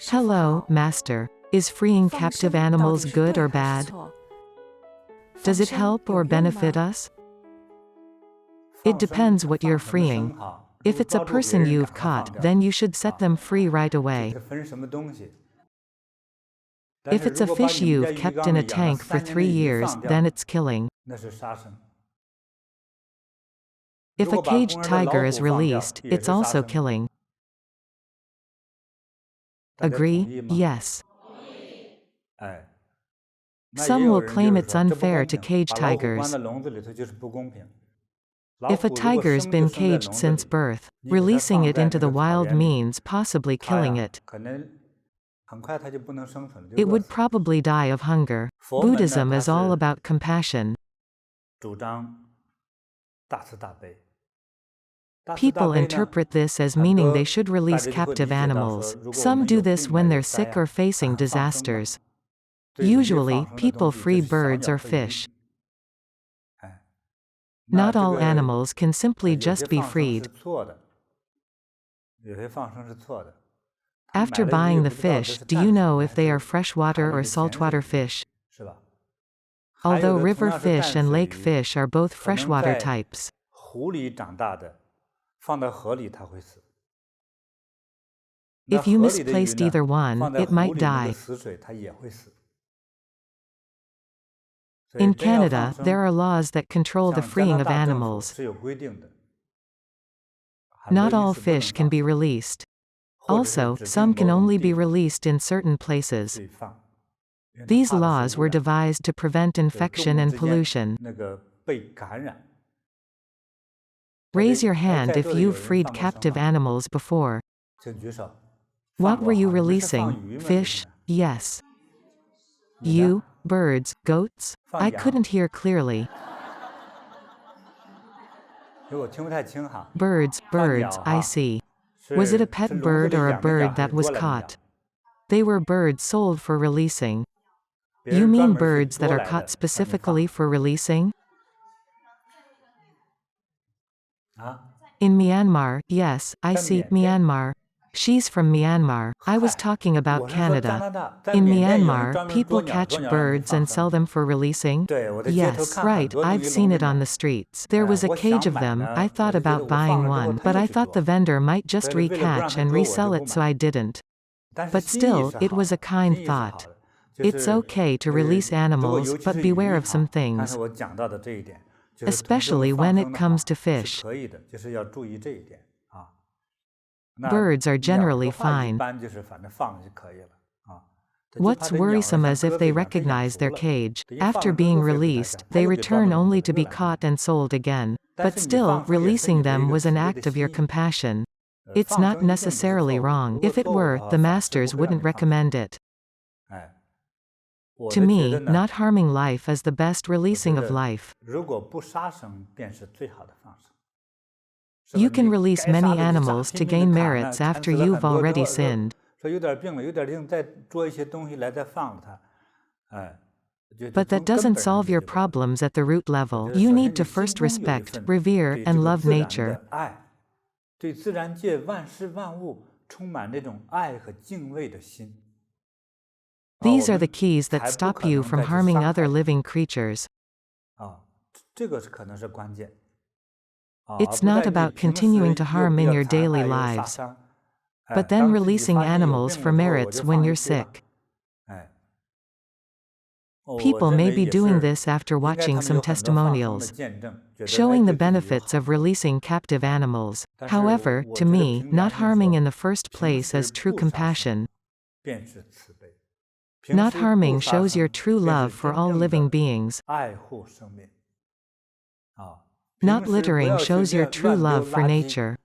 Hello, Master. Is freeing captive animals good or bad? Does it help or benefit us? It depends what you're freeing. If it's a person you've caught, then you should set them free right away. If it's a fish you've kept in a tank for 3 years, then it's killing. If a caged tiger is released, it's also killing. Agree? Yes. Some will claim it's unfair to cage tigers. If a tiger's been caged since birth, releasing it into the wild means possibly killing it. It would probably die of hunger. Buddhism is all about compassion. People interpret this as meaning they should release captive animals. Some do this when they're sick or facing disasters. Usually, people free birds or fish. Not all animals can simply just be freed. After buying the fish, do you know if they are freshwater or saltwater fish? Although river fish and lake fish are both freshwater types. If you misplaced either one, it might die. In Canada, there are laws that control the freeing of animals. Not all fish can be released. Also, some can only be released in certain places. These laws were devised to prevent infection and pollution. Raise your hand if you've freed captive animals before. What were you releasing? Fish? Yes. You? Birds? Goats? I couldn't hear clearly. Birds, I see. Was it a pet bird or a bird that was caught? They were birds sold for releasing. You mean birds that are caught specifically for releasing? In Myanmar, yes, I see, Myanmar. She's from Myanmar. I was talking about Canada. In Myanmar, people catch birds and sell them for releasing? Yes, right, I've seen it on the streets. There was a cage of them. I thought about buying one, but I thought the vendor might just recatch and resell it, so I didn't. But still, it was a kind thought. It's okay to release animals, but beware of some things. Especially when it comes to fish. Birds are generally fine. What's worrisome is if they recognize their cage. After being released, they return only to be caught and sold again. But still, releasing them was an act of your compassion. It's not necessarily wrong. If it were, the masters wouldn't recommend it. To me, not harming life is the best releasing of life. You can release many animals to gain merits after you've already sinned. But that doesn't solve your problems at the root level. You need to first respect, revere, and love nature. These are the keys that stop you from harming other living creatures. It's not about continuing to harm in your daily lives, but then releasing animals for merits when you're sick. People may be doing this after watching some testimonials, showing the benefits of releasing captive animals. However, to me, not harming in the first place is true compassion. Not harming shows your true love for all living beings. Not littering shows your true love for nature.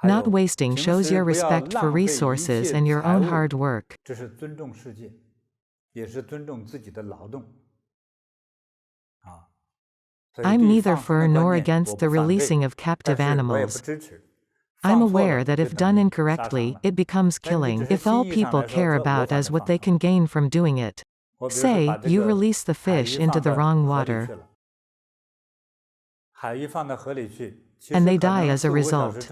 Not wasting shows your respect for resources and your own hard work. I'm neither for nor against the releasing of captive animals. I'm aware that if done incorrectly, it becomes killing. If all people care about is what they can gain from doing it. Say, you release the fish into the wrong water, and they die as a result.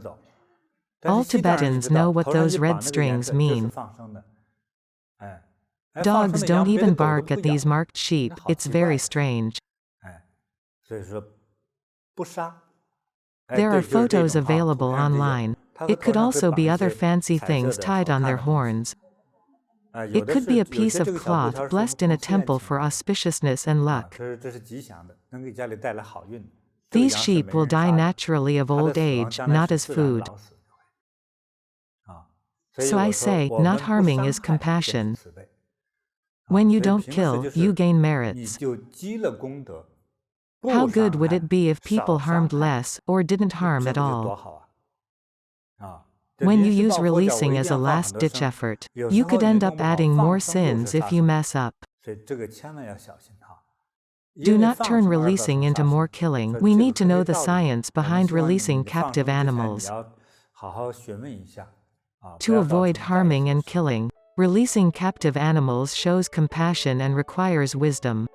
走。 All Tibetans know what those red strings mean. Dogs don't even bark at these marked sheep, it's very strange. 所以说不杀。 There are photos available online. It could also be other fancy things tied on their horns. It could be a piece of cloth blessed in a temple for auspiciousness and luck. 这是吉祥的，能给家里带来好运。 These sheep will die naturally of old age, not as food. So I say, not harming is compassion. When you don't kill, you gain merits. How good would it be if people harmed less, or didn't harm at all? When you use releasing as a last-ditch effort, you could end up adding more sins if you mess up. Do not turn releasing into more killing. We need to know the science behind releasing captive animals. To avoid harming and killing, releasing captive animals shows compassion and requires wisdom.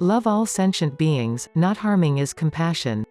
Love all sentient beings, not harming is compassion.